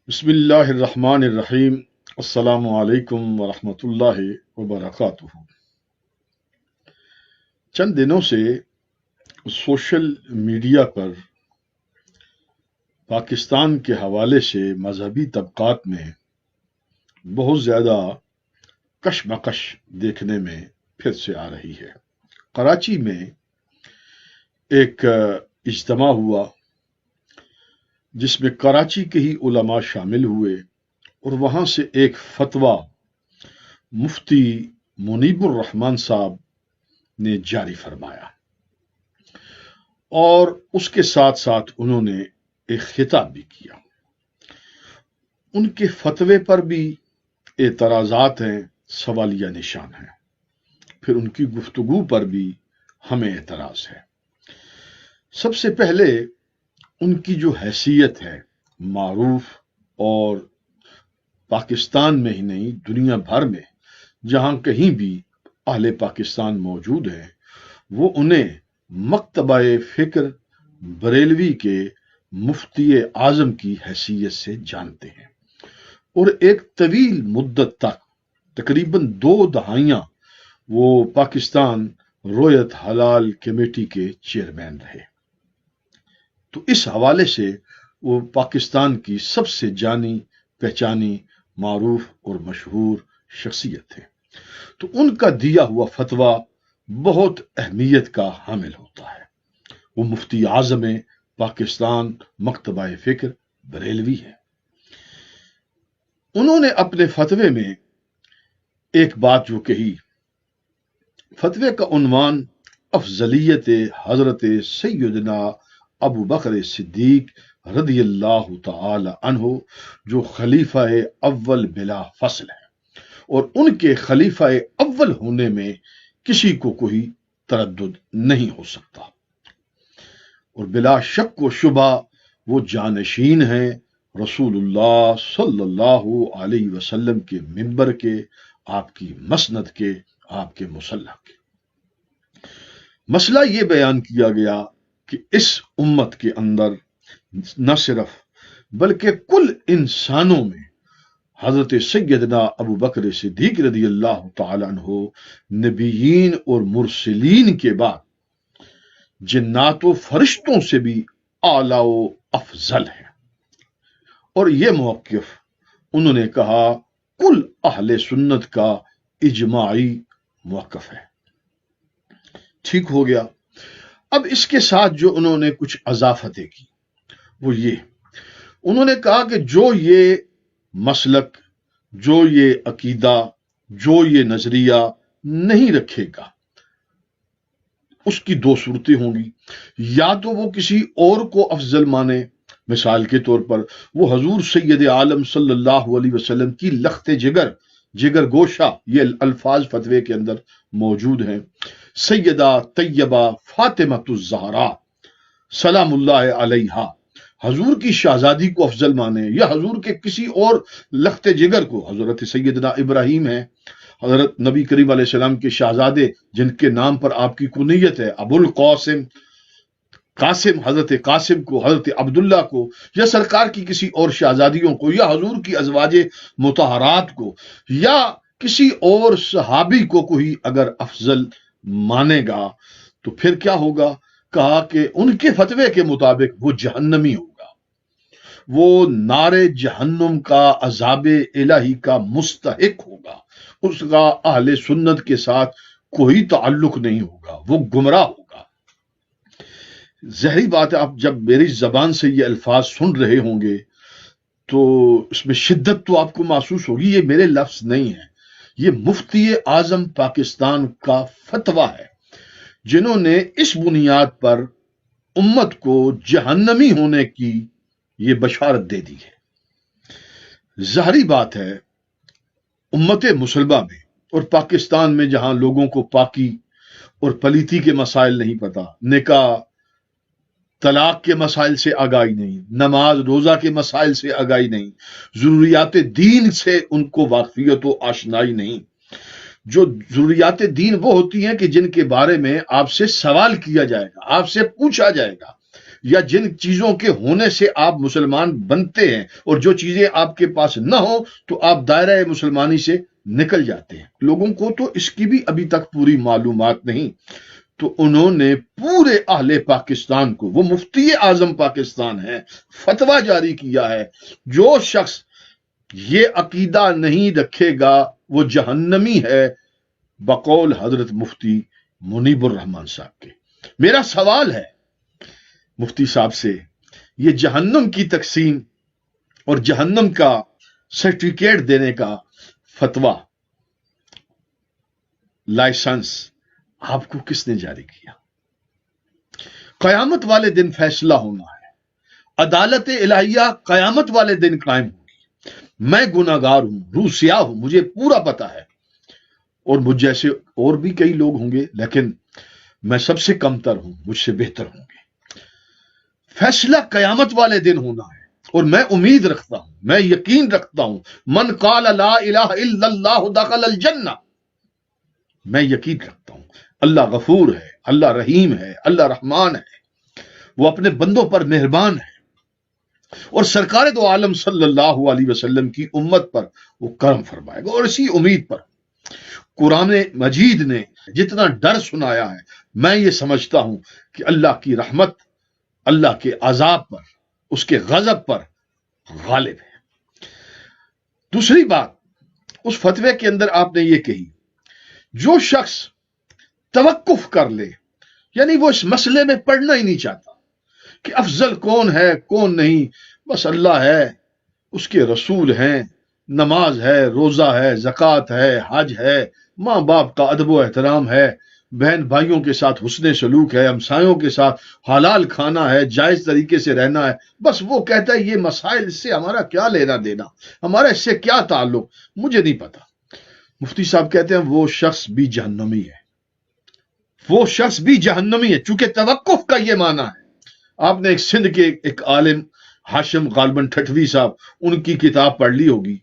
بسم اللہ الرحمن الرحیم۔ السلام علیکم ورحمۃ اللہ وبرکاتہ۔ چند دنوں سے سوشل میڈیا پر پاکستان کے حوالے سے مذہبی طبقات میں بہت زیادہ کشمکش دیکھنے میں پھر سے آ رہی ہے۔ کراچی میں ایک اجتماع ہوا جس میں کراچی کے ہی علماء شامل ہوئے اور وہاں سے ایک فتویٰ مفتی منیب الرحمن صاحب نے جاری فرمایا اور اس کے ساتھ ساتھ انہوں نے ایک خطاب بھی کیا۔ ان کے فتوے پر بھی اعتراضات ہیں، سوالیہ نشان ہیں، پھر ان کی گفتگو پر بھی ہمیں اعتراض ہے۔ سب سے پہلے ان کی جو حیثیت ہے معروف، اور پاکستان میں ہی نہیں دنیا بھر میں جہاں کہیں بھی اہل پاکستان موجود ہیں وہ انہیں مکتبہ فکر بریلوی کے مفتی اعظم کی حیثیت سے جانتے ہیں، اور ایک طویل مدت تک تقریباً 2 دہائیاں وہ پاکستان رویت حلال کمیٹی کے چیئرمین رہے۔ تو اس حوالے سے وہ پاکستان کی سب سے جانی پہچانی معروف اور مشہور شخصیت ہے۔ تو ان کا دیا ہوا فتویٰ بہت اہمیت کا حامل ہوتا ہے۔ وہ مفتی اعظم پاکستان مکتبہ فکر بریلوی ہے۔ انہوں نے اپنے فتوے میں ایک بات جو کہی، فتوے کا عنوان افضلیت حضرت سیدنا ابو بکر صدیق رضی اللہ تعالی عنہ جو خلیفہ اول بلا فصل ہے، اور ان کے خلیفہ اول ہونے میں کسی کو کوئی تردد نہیں ہو سکتا، اور بلا شک و شبہ وہ جانشین ہیں رسول اللہ صلی اللہ علیہ وسلم کے منبر کے، آپ کی مسند کے، آپ کے مصلی کے۔ مسئلہ یہ بیان کیا گیا کہ اس امت کے اندر نہ صرف بلکہ کل انسانوں میں حضرت سیدنا ابو بکر صدیق رضی اللہ تعالی عنہ نبیین اور مرسلین کے بعد جنات و فرشتوں سے بھی اعلیٰ و افضل ہے، اور یہ موقف انہوں نے کہا کل اہل سنت کا اجماعی موقف ہے۔ ٹھیک ہو گیا۔ اب اس کے ساتھ جو انہوں نے کچھ اضافتیں کی وہ یہ، انہوں نے کہا کہ جو یہ مسلک، جو یہ عقیدہ، جو یہ نظریہ نہیں رکھے گا اس کی 2 صورتیں ہوں گی، یا تو وہ کسی اور کو افضل مانے، مثال کے طور پر وہ حضور سید عالم صلی اللہ علیہ وسلم کی لخت جگر گوشہ، یہ الفاظ فتوے کے اندر موجود ہیں، سیدہ طیبہ فاطمۃ الزہرا سلام اللہ علیہا، حضور کی شہزادی کو افضل مانے، یا حضور کے کسی اور لخت جگر کو، حضرت سیدنا ابراہیم ہے، حضرت نبی کریم علیہ السلام کے شہزادے جن کے نام پر آپ کی کنیت ہے، ابو القاسم، حضرت قاسم کو، حضرت عبداللہ کو، یا سرکار کی کسی اور شہزادیوں کو، یا حضور کی ازواج مطہرات کو، یا کسی اور صحابی کو کوئی اگر افضل مانے گا تو پھر کیا ہوگا؟ کہا کہ ان کے فتوے کے مطابق وہ جہنمی ہوگا، وہ نار جہنم کا عذاب الہی کا مستحق ہوگا، اس کا اہل سنت کے ساتھ کوئی تعلق نہیں ہوگا، وہ گمراہ ہوگا۔ ظاہری بات ہے، آپ جب میری زبان سے یہ الفاظ سن رہے ہوں گے تو اس میں شدت تو آپ کو محسوس ہوگی، یہ میرے لفظ نہیں ہیں، یہ مفتی اعظم پاکستان کا فتویٰ ہے جنہوں نے اس بنیاد پر امت کو جہنمی ہونے کی یہ بشارت دے دی ہے۔ ظاہری بات ہے امت مسلمہ میں اور پاکستان میں جہاں لوگوں کو پاکی اور پلیتی کے مسائل نہیں پتا، نکاح طلاق کے مسائل سے آگاہی نہیں، نماز روزہ کے مسائل سے آگاہی نہیں، ضروریات دین سے ان کو واقفیت و آشنائی نہیں۔ جو ضروریات دین وہ ہوتی ہیں کہ جن کے بارے میں آپ سے سوال کیا جائے گا، آپ سے پوچھا جائے گا، یا جن چیزوں کے ہونے سے آپ مسلمان بنتے ہیں اور جو چیزیں آپ کے پاس نہ ہو تو آپ دائرہ مسلمانی سے نکل جاتے ہیں. لوگوں کو تو اس کی بھی ابھی تک پوری معلومات نہیں. تو انہوں نے پورے اہل پاکستان کو، وہ مفتی اعظم پاکستان ہے، فتویٰ جاری کیا ہے جو شخص یہ عقیدہ نہیں رکھے گا وہ جہنمی ہے، بقول حضرت مفتی منیب الرحمان صاحب کے. میرا سوال ہے مفتی صاحب سے، یہ جہنم کی تقسیم اور جہنم کا سرٹیفکیٹ دینے کا فتویٰ، لائسنس آپ کو کس نے جاری کیا؟ قیامت والے دن فیصلہ ہونا ہے، عدالت الہیہ قیامت والے دن قائم ہوگی. میں گناہگار ہوں، روح سیاہ ہوں، مجھے پورا پتا ہے، اور مجھ جیسے اور بھی کئی لوگ ہوں گے، لیکن میں سب سے کم تر ہوں، مجھ سے بہتر ہوں گے. فیصلہ قیامت والے دن ہونا ہے، اور میں امید رکھتا ہوں، میں یقین رکھتا ہوں، من قال لا الہ الا اللہ دخل الجنہ. میں یقین رکھتا ہوں اللہ غفور ہے، اللہ رحیم ہے، اللہ رحمان ہے، وہ اپنے بندوں پر مہربان ہے، اور سرکار دو عالم صلی اللہ علیہ وسلم کی امت پر وہ کرم فرمائے گا. اور اسی امید پر قرآن مجید نے جتنا ڈر سنایا ہے، میں یہ سمجھتا ہوں کہ اللہ کی رحمت اللہ کے عذاب پر، اس کے غضب پر غالب ہے. دوسری بات، اس فتوے کے اندر آپ نے یہ کہی، جو شخص توقف کر لے، یعنی وہ اس مسئلے میں پڑھنا ہی نہیں چاہتا کہ افضل کون ہے کون نہیں، بس اللہ ہے، اس کے رسول ہیں، نماز ہے، روزہ ہے، زکوٰۃ ہے، حج ہے، ماں باپ کا ادب و احترام ہے، بہن بھائیوں کے ساتھ حسن سلوک ہے، ہمسایوں کے ساتھ حلال کھانا ہے، جائز طریقے سے رہنا ہے، بس وہ کہتا ہے یہ مسائل اس سے ہمارا کیا لینا دینا، ہمارا اس سے کیا تعلق، مجھے نہیں پتا. مفتی صاحب کہتے ہیں وہ شخص بھی جہنمی ہے، وہ شخص بھی جہنمی ہے، چونکہ توقف کا یہ معنی ہے. آپ نے ایک سندھ کے ایک عالم ہاشم غالباً ٹھٹوی صاحب، ان کی کتاب پڑھ لی ہوگی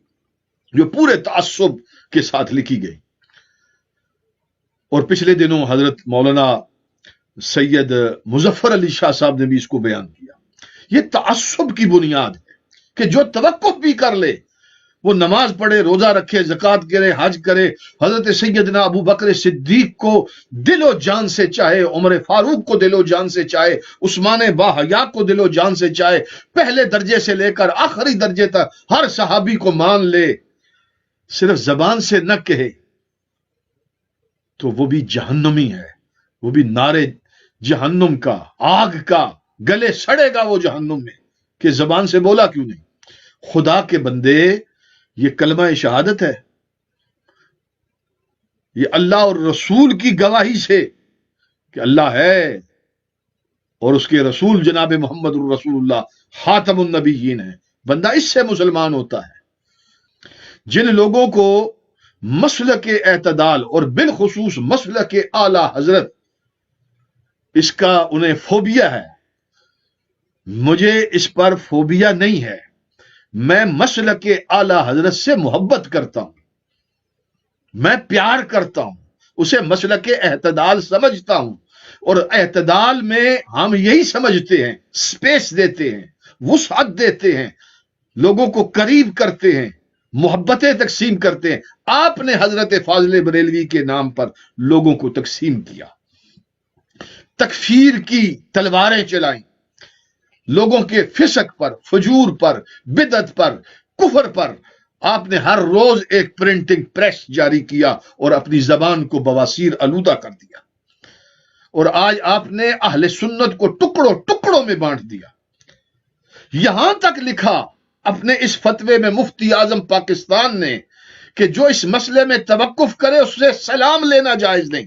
جو پورے تعصب کے ساتھ لکھی گئی، اور پچھلے دنوں حضرت مولانا سید مظفر علی شاہ صاحب نے بھی اس کو بیان کیا. یہ تعصب کی بنیاد ہے کہ جو توقف بھی کر لے، وہ نماز پڑھے، روزہ رکھے، زکوٰۃ کرے، حج کرے، حضرت سیدنا ابو بکر صدیق کو دل و جان سے چاہے، عمر فاروق کو دل و جان سے چاہے، عثمان باحیا کو دل و جان سے چاہے، پہلے درجے سے لے کر آخری درجے تک ہر صحابی کو مان لے، صرف زبان سے نہ کہے تو وہ بھی جہنمی ہے، وہ بھی نارے جہنم کا، آگ کا، گلے سڑے گا وہ جہنم میں، کہ زبان سے بولا کیوں نہیں. خدا کے بندے، یہ کلمہ شہادت ہے، یہ اللہ اور رسول کی گواہی سے کہ اللہ ہے اور اس کے رسول جناب محمد الرسول اللہ خاتم النبیین ہے، بندہ اس سے مسلمان ہوتا ہے. جن لوگوں کو مسلک اعتدال اور بالخصوص مسلک اعلی حضرت، اس کا انہیں فوبیا ہے، مجھے اس پر فوبیا نہیں ہے، میں مسلک اعلی حضرت سے محبت کرتا ہوں، میں پیار کرتا ہوں، اسے مسلک اعتدال سمجھتا ہوں، اور اعتدال میں ہم یہی سمجھتے ہیں، سپیس دیتے ہیں، وسعت دیتے ہیں، لوگوں کو قریب کرتے ہیں، محبتیں تقسیم کرتے ہیں. آپ نے حضرت فاضل بریلوی کے نام پر لوگوں کو تقسیم کیا، تکفیر کی تلواریں چلائیں، لوگوں کے فسق پر، فجور پر، بدعت پر، کفر پر. آپ نے ہر روز ایک پرنٹنگ پریس جاری کیا اور اپنی زبان کو بواسیر آلودہ کر دیا، اور آج آپ نے اہل سنت کو ٹکڑوں ٹکڑوں میں بانٹ دیا. یہاں تک لکھا اپنے اس فتوے میں مفتی اعظم پاکستان نے کہ جو اس مسئلے میں توقف کرے اس سے سلام لینا جائز نہیں.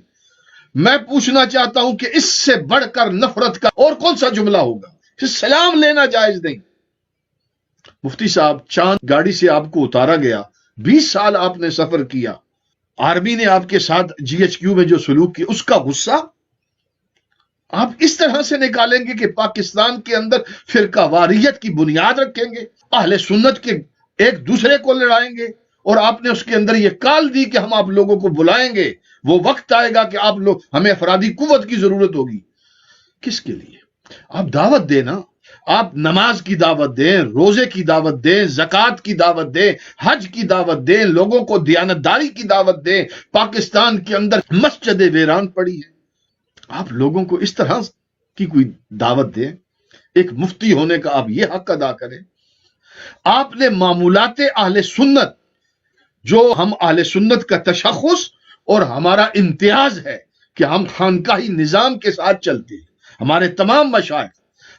میں پوچھنا چاہتا ہوں کہ اس سے بڑھ کر نفرت کا اور کون سا جملہ ہوگا کہ سلام لینا جائز نہیں. مفتی صاحب، چاند گاڑی سے آپ کو اتارا گیا، 20 سال آپ نے سفر کیا، آرمی نے آپ کے ساتھ GHQ میں جو سلوک کیا، اس کا غصہ آپ اس طرح سے نکالیں گے کہ پاکستان کے اندر فرقہ واریت کی بنیاد رکھیں گے، اہل سنت کے ایک دوسرے کو لڑائیں گے، اور آپ نے اس کے اندر یہ کال دی کہ ہم آپ لوگوں کو بلائیں گے، وہ وقت آئے گا کہ آپ لوگ، ہمیں افرادی قوت کی ضرورت ہوگی. کس کے لیے؟ آپ دعوت دیں نا، آپ نماز کی دعوت دیں، روزے کی دعوت دیں، زکوٰۃ کی دعوت دیں، حج کی دعوت دیں، لوگوں کو دیانتداری کی دعوت دیں۔ پاکستان کے اندر مسجد ویران پڑی ہے، آپ لوگوں کو اس طرح کی کوئی دعوت دیں۔ ایک مفتی ہونے کا آپ یہ حق ادا کریں۔ آپ نے معمولات اہل سنت، جو ہم اہل سنت کا تشخص اور ہمارا امتیاز ہے کہ ہم خانقاہی نظام کے ساتھ چلتے ہیں، ہمارے تمام مشائخ،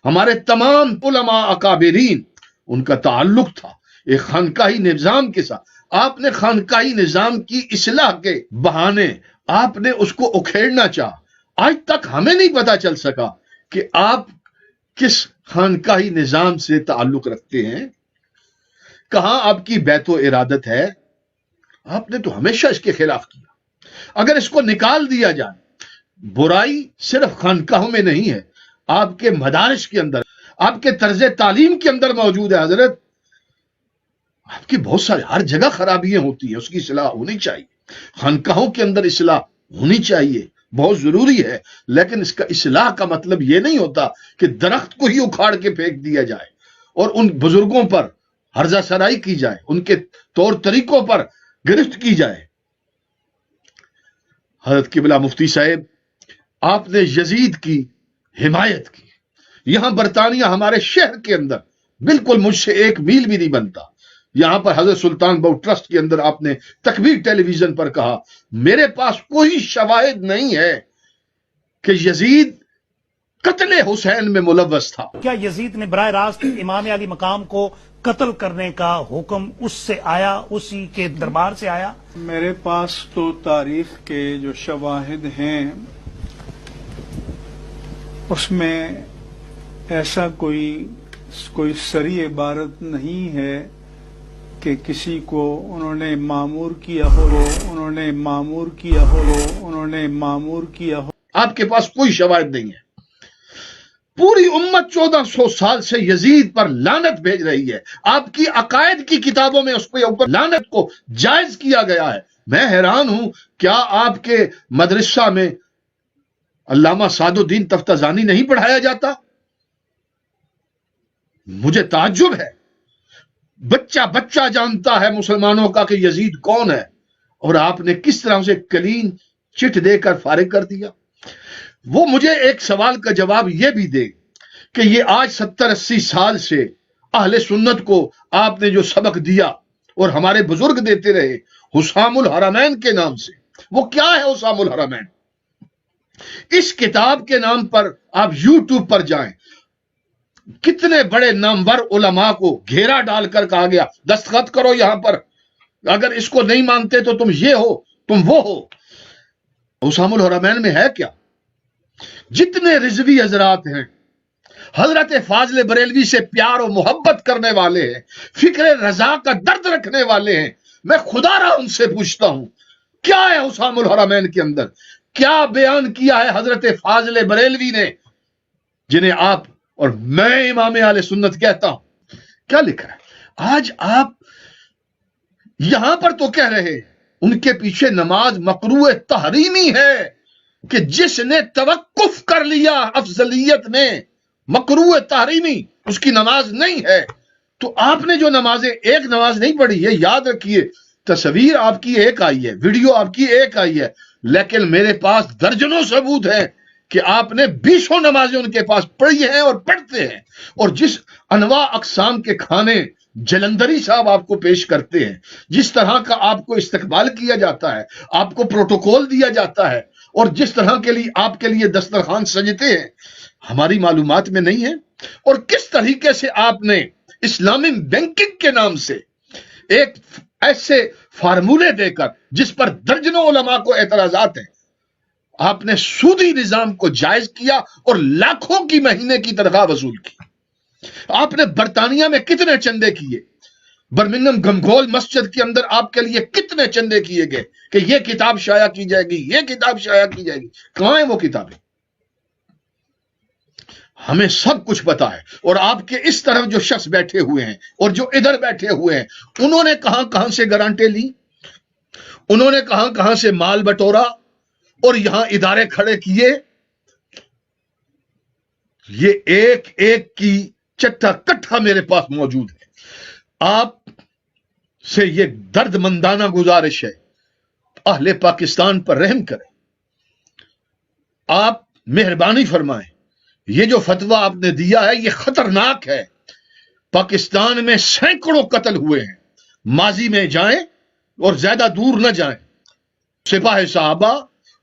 ہمارے تمام علماء اکابرین، ان کا تعلق تھا ایک خانقاہی نظام کے ساتھ۔ آپ نے خانقاہی نظام کی اصلاح کے بہانے آپ نے اس کو اکھیڑنا چاہا۔ آج تک ہمیں نہیں پتا چل سکا کہ آپ کس خانقاہی نظام سے تعلق رکھتے ہیں، کہاں آپ کی بیت و ارادت ہے۔ آپ نے تو ہمیشہ اس کے خلاف کیا۔ اگر اس کو نکال دیا جائے، برائی صرف خانقاہوں میں نہیں ہے، آپ کے مدارس کے اندر، آپ کے طرز تعلیم کے اندر موجود ہے۔ حضرت، آپ کی بہت ساری ہر جگہ خرابیاں ہوتی ہیں، اس کی اصلاح ہونی چاہیے۔ خانقاہوں کے اندر اصلاح ہونی چاہیے، بہت ضروری ہے، لیکن اس کا اصلاح کا مطلب یہ نہیں ہوتا کہ درخت کو ہی اکھاڑ کے پھینک دیا جائے اور ان بزرگوں پر ہرزہ سرائی کی جائے، ان کے طور طریقوں پر گرفت کی جائے۔ حضرت قبلہ مفتی صاحب، آپ نے یزید کی حمایت کی۔ یہاں برطانیہ ہمارے شہر کے اندر بالکل مجھ سے 1 میل بھی نہیں بنتا، یہاں پر حضرت سلطان بہو ٹرسٹ کے اندر آپ نے تکبیر ٹیلی ویژن پر کہا، میرے پاس کوئی شواہد نہیں ہے کہ یزید قتل حسین میں ملوث تھا۔ کیا یزید نے براہ راست امام علی مقام کو قتل کرنے کا حکم اس سے آیا، اسی کے دربار سے آیا؟ میرے پاس تو تاریخ کے جو شواہد ہیں اس میں ایسا کوئی صریح عبارت نہیں ہے کہ کسی کو انہوں نے معمور کیا ہو۔ آپ کے پاس کوئی شواہد نہیں ہے۔ پوری امت 1400 سال سے یزید پر لعنت بھیج رہی ہے، آپ کی عقائد کی کتابوں میں اس کے اوپر لعنت کو جائز کیا گیا ہے۔ میں حیران ہوں، کیا آپ کے مدرسہ میں علامہ سعد الدین تفتزانی نہیں پڑھایا جاتا؟ مجھے تعجب ہے، بچہ بچہ جانتا ہے مسلمانوں کا کہ یزید کون ہے، اور آپ نے کس طرح سے کلین چٹ دے کر فارغ کر دیا۔ وہ مجھے ایک سوال کا جواب یہ بھی دے کہ یہ آج 70-80 سال سے اہل سنت کو آپ نے جو سبق دیا اور ہمارے بزرگ دیتے رہے حسام الحرمین کے نام سے، وہ کیا ہے حسام الحرمین؟ اس کتاب کے نام پر آپ یوٹیوب پر جائیں، کتنے بڑے نامور علماء کو گھیرا ڈال کر کہا گیا دستخط کرو یہاں پر، اگر اس کو نہیں مانتے تو تم یہ ہو، تم وہ ہو۔ حسام الحرمین میں ہے کیا؟ جتنے رضوی حضرات ہیں، حضرت فاضل بریلوی سے پیار و محبت کرنے والے ہیں، فکر رضا کا درد رکھنے والے ہیں، میں خدا را ان سے پوچھتا ہوں، کیا ہے حسام الحرمین کے اندر؟ کیا بیان کیا ہے حضرت فاضل بریلوی نے، جنہیں آپ اور میں امام اہل سنت کہتا ہوں؟ کیا لکھا ہے؟ آج آپ یہاں پر تو کہہ رہے ہیں ان کے پیچھے نماز مکروہ تحریمی ہے، کہ جس نے توقف کر لیا افضلیت میں، مکروہ تحریمی، اس کی نماز نہیں ہے۔ تو آپ نے جو نمازیں، ایک نماز نہیں پڑھی ہے، یاد رکھیے، تصویر آپ کی ایک آئی ہے، ویڈیو آپ کی ایک آئی ہے، لیکن میرے پاس درجنوں ثبوت ہیں کہ آپ نے 20 نمازیں ان کے پاس پڑھی ہیں اور پڑھتے ہیں، اور جس انواع اقسام کے کھانے جلندری صاحب آپ کو پیش کرتے ہیں، جس طرح کا آپ کو استقبال کیا جاتا ہے، آپ کو پروٹوکول دیا جاتا ہے، اور جس طرح کے لیے آپ کے لیے دسترخوان سجتے ہیں، ہماری معلومات میں نہیں ہے۔ اور کس طریقے سے آپ نے اسلامی بینکنگ کے نام سے ایک ایسے فارمولے دے کر، جس پر درجنوں علماء کو اعتراضات ہیں، آپ نے سودی نظام کو جائز کیا اور لاکھوں کی مہینے کی تنخواہ وصول کی۔ آپ نے برطانیہ میں کتنے چندے کیے؟ برمنگھم گھمگھول مسجد کے اندر آپ کے لیے کتنے چندے کیے گئے کہ یہ کتاب شائع کی جائے گی، یہ کتاب شائع کی جائے گی؟ کہاں ہیں وہ کتابیں؟ ہمیں سب کچھ پتا ہے۔ اور آپ کے اس طرف جو شخص بیٹھے ہوئے ہیں اور جو ادھر بیٹھے ہوئے ہیں، انہوں نے کہاں کہاں سے گرانٹیں لی، انہوں نے کہاں کہاں سے مال بٹورا اور یہاں ادارے کھڑے کیے۔ یہ ایک ایک کی چٹا کٹھا میرے پاس موجود ہے. آپ سے یہ درد مندانہ گزارش ہے، اہل پاکستان پر رحم کریں، آپ مہربانی فرمائیں. یہ جو فتویٰ آپ نے دیا ہے یہ خطرناک ہے. پاکستان میں سینکڑوں قتل ہوئے ہیں. ماضی میں جائیں اور زیادہ دور نہ جائیں، سپاہ صحابہ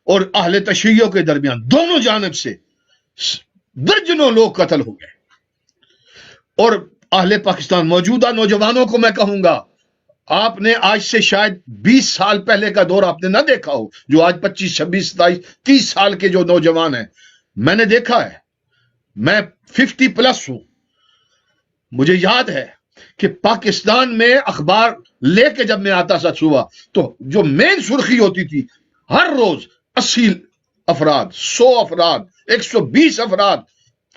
اور اہل تشیع کے درمیان دونوں جانب سے درجنوں لوگ قتل ہو گئے. اور اہل پاکستان موجودہ نوجوانوں کو میں کہوں گا، آپ نے آج سے شاید 20 سال پہلے کا دور آپ نے نہ دیکھا ہو، جو آج 25 26 27 30 سال کے جو نوجوان ہیں، میں نے دیکھا ہے. میں 50+ ہوں. مجھے یاد ہے کہ پاکستان میں اخبار لے کے جب میں آتا تھا صبح، تو جو مین سرخی ہوتی تھی، ہر روز 80 افراد، 100 افراد، 120 افراد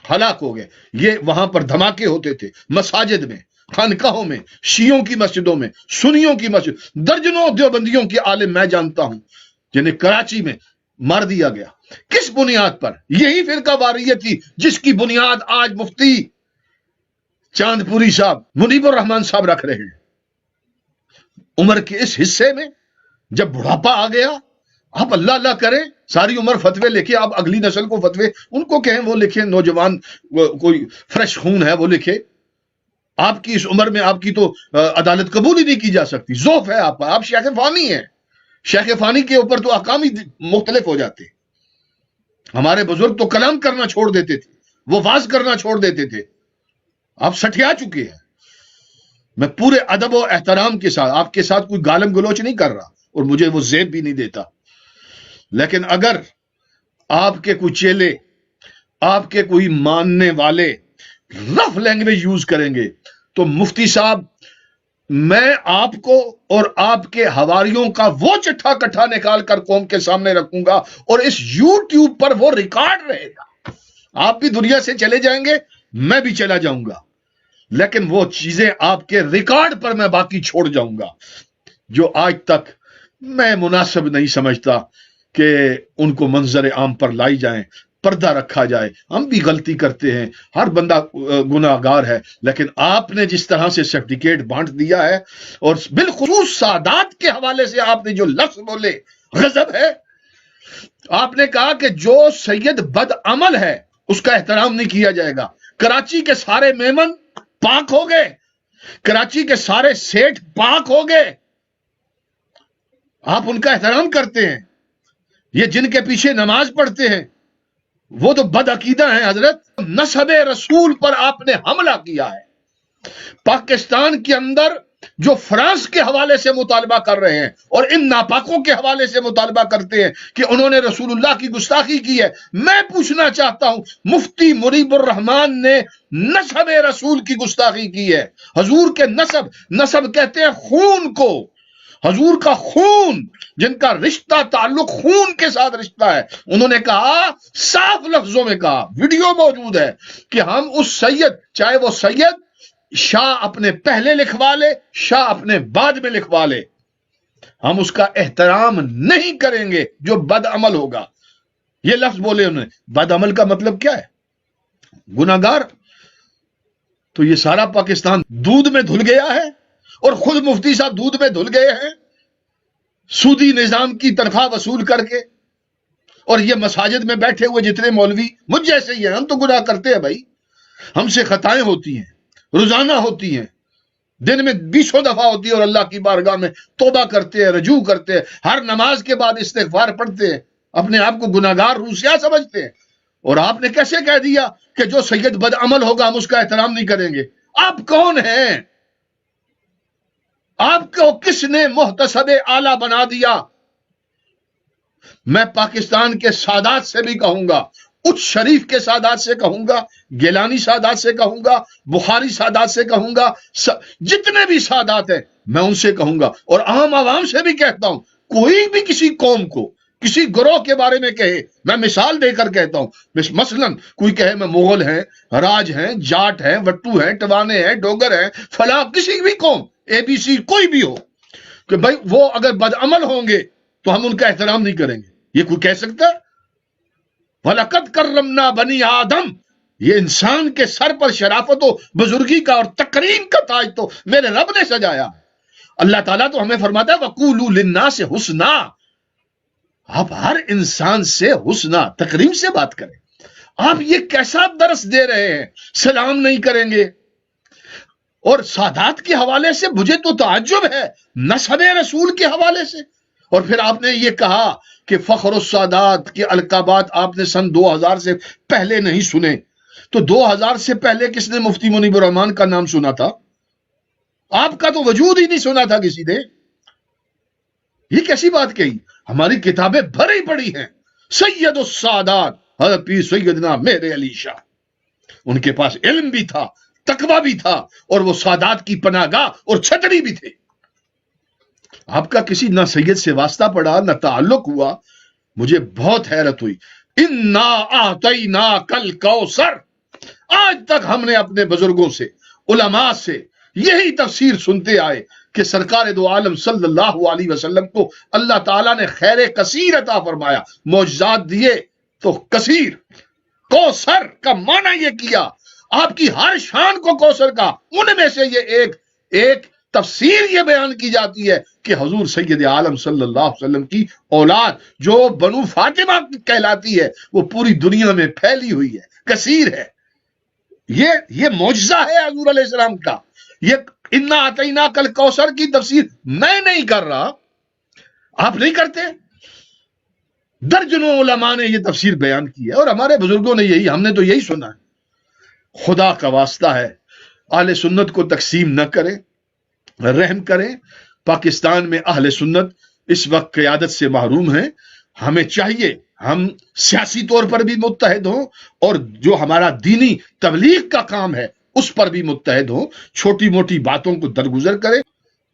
ہلاک ہو گئے. یہ وہاں پر دھماکے ہوتے تھے مساجد میں، خانقاہوں میں، شیعوں کی مسجدوں میں، سنیوں کی مسجد. درجنوں دیوبندیوں کے عالم میں جانتا ہوں جنہیں کراچی میں مار دیا گیا. کس بنیاد پر؟ یہی فرقہ واریت تھی جس کی بنیاد آج مفتی چاند پوری صاحب، منیب الرحمان صاحب رکھ رہے ہیں. عمر کے اس حصے میں جب بڑھاپا آ گیا، آپ اللہ اللہ کریں، ساری عمر فتوے لکھے. آپ اگلی نسل کو فتوے ان کو کہیں وہ لکھیں، نوجوان کوئی فریش خون ہے وہ لکھے. آپ کی اس عمر میں آپ کی تو عدالت قبول ہی نہیں کی جا سکتی. ذوف ہے آپ شیخ فانی ہیں. شیخ فانی کے اوپر تو احکام ہی مختلف ہو جاتے. ہمارے بزرگ تو کلام کرنا چھوڑ دیتے تھے، وہ واز کرنا چھوڑ دیتے تھے. آپ سٹھیا چکے ہیں. میں پورے ادب و احترام کے ساتھ آپ کے ساتھ کوئی گالم گلوچ نہیں کر رہا، اور مجھے وہ زیب بھی نہیں دیتا. لیکن اگر آپ کے کوئی چیلے، آپ کے کوئی ماننے والے رف لینگویج یوز کریں گے تو مفتی صاحب، میں آپ کو اور آپ کے حواریوں کا وہ چٹھا کٹھا نکال کر قوم کے سامنے رکھوں گا، اور اس یوٹیوب پر وہ ریکارڈ رہے گا. آپ بھی دنیا سے چلے جائیں گے، میں بھی چلا جاؤں گا، لیکن وہ چیزیں آپ کے ریکارڈ پر میں باقی چھوڑ جاؤں گا جو آج تک میں مناسب نہیں سمجھتا کہ ان کو منظر عام پر لائی جائیں، پردہ رکھا جائے. ہم بھی غلطی کرتے ہیں، ہر بندہ گناہگار ہے، لیکن آپ نے جس طرح سے سرٹیفکیٹ بانٹ دیا ہے، اور بالخصوص سادات کے حوالے سے آپ نے جو لفظ بولے، غضب ہے. آپ نے کہا کہ جو سید بد عمل ہے اس کا احترام نہیں کیا جائے گا. کراچی کے سارے میمن پاک ہو گئے، کراچی کے سارے سیٹھ پاک ہو گئے، آپ ان کا احترام کرتے ہیں. یہ جن کے پیچھے نماز پڑھتے ہیں وہ تو بد عقیدہ ہیں حضرت. نسب رسول پر آپ نے حملہ کیا ہے. پاکستان کے اندر جو فرانس کے حوالے سے مطالبہ کر رہے ہیں اور ان ناپاکوں کے حوالے سے مطالبہ کرتے ہیں کہ انہوں نے رسول اللہ کی گستاخی کی ہے، میں پوچھنا چاہتا ہوں، مفتی منیب الرحمان نے نسب رسول کی گستاخی کی ہے. حضور کے نسب کہتے ہیں خون کو، حضور کا خون، جن کا رشتہ تعلق خون کے ساتھ رشتہ ہے. انہوں نے کہا، صاف لفظوں میں کہا، ویڈیو موجود ہے، کہ ہم اس سید، چاہے وہ سید شاہ اپنے پہلے لکھوا لے، شاہ اپنے بعد میں لکھوا لے، ہم اس کا احترام نہیں کریں گے جو بد عمل ہوگا. یہ لفظ بولے انہوں نے. بد عمل کا مطلب کیا ہے؟ گناہگار. تو یہ سارا پاکستان دودھ میں دھل گیا ہے، اور خود مفتی صاحب دودھ میں دھل گئے ہیں سودی نظام کی تنخواہ وصول کر کے. اور یہ مساجد میں بیٹھے ہوئے جتنے مولوی مجھ جیسے ہی ہیں، ہم تو گناہ کرتے ہیں بھائی، ہم سے خطائیں ہوتی ہیں، روزانہ ہوتی ہیں، دن میں 20 دفعہ ہوتی ہے، اور اللہ کی بارگاہ میں توبہ کرتے ہیں، رجوع کرتے ہیں، ہر نماز کے بعد استغفار پڑھتے ہیں، اپنے آپ کو گناہگار روسیا سمجھتے ہیں. اور آپ نے کیسے کہہ دیا کہ جو سید بد عمل ہوگا ہم اس کا احترام نہیں کریں گے؟ آپ کون ہیں؟ آپ کو کس نے محتسب اعلیٰ بنا دیا؟ میں پاکستان کے سادات سے بھی کہوں گا، اچ شریف کے سادات سے کہوں گا، گیلانی سادات سے کہوں گا، بخاری سادات سے کہوں گا، جتنے بھی سادات ہیں میں ان سے کہوں گا، اور عام عوام سے بھی کہتا ہوں، کوئی بھی کسی قوم کو، کسی گروہ کے بارے میں کہے، میں مثال دے کر کہتا ہوں، مثلا کوئی کہے میں مغل ہیں، راج ہیں، جاٹ ہیں، وٹو ہیں، ٹوانے ہیں، ڈوگر ہیں، فلاں، کسی بھی قوم، اے بی سی کوئی بھی ہو، کہ بھائی وہ اگر بدعمل ہوں گے تو ہم ان کا احترام نہیں کریں گے. یہ کوئی کہہ سکتا ہے؟ وَلَقَدْ كَرَّمْنَا بَنِي آدم، یہ انسان کے سر پر شرافت و بزرگی کا اور تکریم کا تاج تو میرے رب نے سجایا ہے۔ اللہ تعالیٰ تو ہمیں فرماتا ہے وَقُولُوا لِلنَّاسِ حُسْنًا، آپ ہر انسان سے حسنا تکریم سے بات کریں۔ آپ یہ کیسا درس دے رہے ہیں، سلام نہیں کریں گے؟ اور سادات کے حوالے سے مجھے تو تعجب ہے، نسب رسول کے حوالے سے۔ اور پھر آپ نے یہ کہا کہ فخر السادات کے القابات آپ نے سن 2000 سے پہلے نہیں سنے، تو 2000 سے پہلے کس نے مفتی منیب الرحمان کا نام سنا تھا؟ آپ کا تو وجود ہی نہیں سنا تھا کسی نے۔ یہ کیسی بات کہی؟ ہماری کتابیں بھری پڑی ہیں۔ سید السادات حضرت پیر سیدنا مہر علی شاہ، ان کے پاس علم بھی تھا، تقوی بھی تھا، اور وہ سادات کی پناہ گاہ اور چھتری بھی تھے۔ آپ کا کسی نہ سید سے واسطہ پڑا، نہ تعلق ہوا۔ مجھے بہت حیرت ہوئی۔ انا اعطیناک الکوثر، آج تک ہم نے اپنے بزرگوں سے، علماء سے یہی تفسیر سنتے آئے کہ سرکار دو عالم صلی اللہ علیہ وسلم کو اللہ تعالیٰ نے خیر کثیر عطا فرمایا، معجزات دیے تو کثیر۔ کوثر کا معنی یہ کیا، آپ کی ہر شان کو کوثر کا، ان میں سے یہ ایک تفسیر یہ بیان کی جاتی ہے کہ حضور سید عالم صلی اللہ علیہ وسلم کی اولاد جو بنو فاطمہ کہلاتی ہے وہ پوری دنیا میں پھیلی ہوئی ہے، کثیر ہے۔ یہ معجزہ ہے حضور علیہ السلام کا۔ یہ انا اعطیناک الکوثر کی تفسیر میں نہیں کر رہا، آپ نہیں کرتے، درجنوں علماء نے یہ تفسیر بیان کی ہے، اور ہمارے بزرگوں نے یہی، ہم نے تو یہی سنا ہے۔ خدا کا واسطہ ہے اہل سنت کو تقسیم نہ کریں، رحم کریں۔ پاکستان میں اہل سنت اس وقت قیادت سے محروم ہیں۔ ہمیں چاہیے ہم سیاسی طور پر بھی متحد ہوں، اور جو ہمارا دینی تبلیغ کا کام ہے اس پر بھی متحد ہوں، چھوٹی موٹی باتوں کو درگزر کریں۔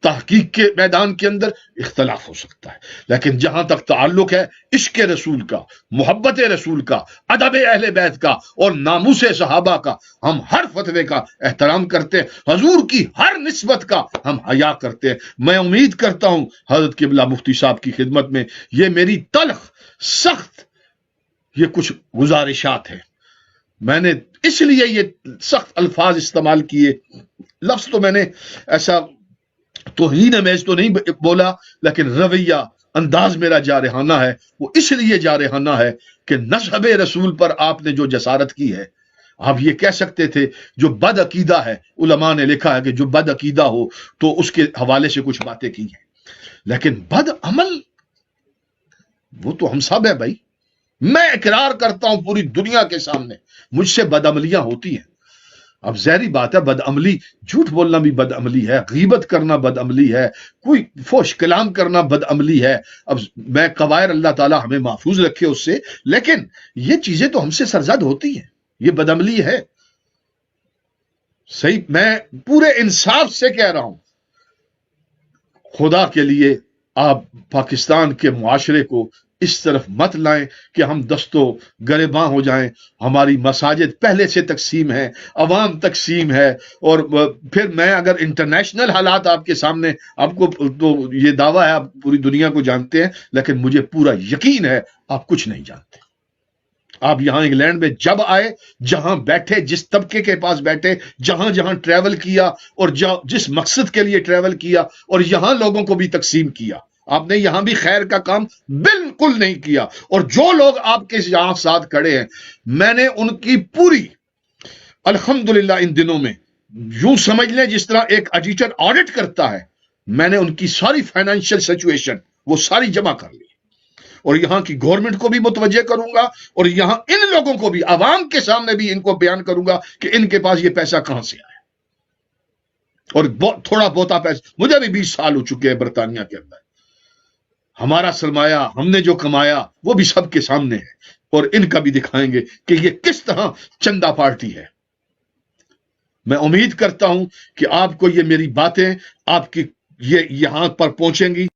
تحقیق کے میدان کے اندر اختلاف ہو سکتا ہے، لیکن جہاں تک تعلق ہے عشق رسول کا، محبت رسول کا، ادب اہل بیت کا اور ناموس صحابہ کا، ہم ہر فتوے کا احترام کرتے ہیں، حضور کی ہر نسبت کا ہم حیا کرتے ہیں۔ میں امید کرتا ہوں حضرت قبلہ مفتی صاحب کی خدمت میں یہ میری تلخ سخت یہ کچھ گزارشات ہیں، میں نے اس لیے یہ سخت الفاظ استعمال کیے، لفظ تو میں نے ایسا توہین امیز تو نہیں بولا، لیکن رویہ انداز میرا جارحانہ ہے۔ وہ اس لیے جارحانہ ہے کہ نسب رسول پر آپ نے جو جسارت کی ہے، آپ یہ کہہ سکتے تھے جو بد عقیدہ ہے، علماء نے لکھا ہے کہ جو بد عقیدہ ہو تو اس کے حوالے سے کچھ باتیں کی ہیں، لیکن بد عمل وہ تو ہم سب ہیں بھائی۔ میں اقرار کرتا ہوں پوری دنیا کے سامنے مجھ سے بد عملیاں ہوتی ہیں۔ اب ظاہری بات ہے بد عملی، جھوٹ بولنا بھی بد عملی ہے، غیبت کرنا بد عملی ہے، کوئی فحش کلام کرنا بد عملی ہے۔ اب میں قوائر اللہ تعالی ہمیں محفوظ رکھے اس سے، لیکن یہ چیزیں تو ہم سے سرزد ہوتی ہیں، یہ بد عملی ہے۔ صحیح، میں پورے انصاف سے کہہ رہا ہوں، خدا کے لیے آپ پاکستان کے معاشرے کو اس طرف مت لائیں کہ ہم دستو گریباں ہو جائیں۔ ہماری مساجد پہلے سے تقسیم ہے، عوام تقسیم ہے، اور پھر میں اگر انٹرنیشنل حالات آپ کے سامنے، آپ کو تو یہ دعویٰ ہے آپ پوری دنیا کو جانتے ہیں، لیکن مجھے پورا یقین ہے آپ کچھ نہیں جانتے۔ آپ یہاں انگلینڈ میں جب آئے، جہاں بیٹھے، جس طبقے کے پاس بیٹھے، جہاں جہاں ٹریول کیا اور جس مقصد کے لیے ٹریول کیا، اور یہاں لوگوں کو بھی تقسیم کیا، آپ نے یہاں بھی خیر کا کام بالکل نہیں کیا۔ اور جو لوگ آپ کے یہاں ساتھ کھڑے ہیں، میں نے ان کی پوری الحمدللہ ان دنوں میں یوں سمجھ لیں جس طرح ایک ایڈیٹر آڈٹ کرتا ہے، میں نے ان کی ساری فائنینشیل سچویشن وہ ساری جمع کر لی، اور یہاں کی گورنمنٹ کو بھی متوجہ کروں گا، اور یہاں ان لوگوں کو بھی عوام کے سامنے بھی ان کو بیان کروں گا کہ ان کے پاس یہ پیسہ کہاں سے آیا۔ اور تھوڑا بہتا پیسہ، مجھے بھی 20 سال ہو چکے ہیں برطانیہ کے اندر، ہمارا سرمایہ ہم نے جو کمایا وہ بھی سب کے سامنے ہے، اور ان کا بھی دکھائیں گے کہ یہ کس طرح چندہ پارٹی ہے۔ میں امید کرتا ہوں کہ آپ کو یہ میری باتیں آپ کی یہ یہاں پر پہنچیں گی۔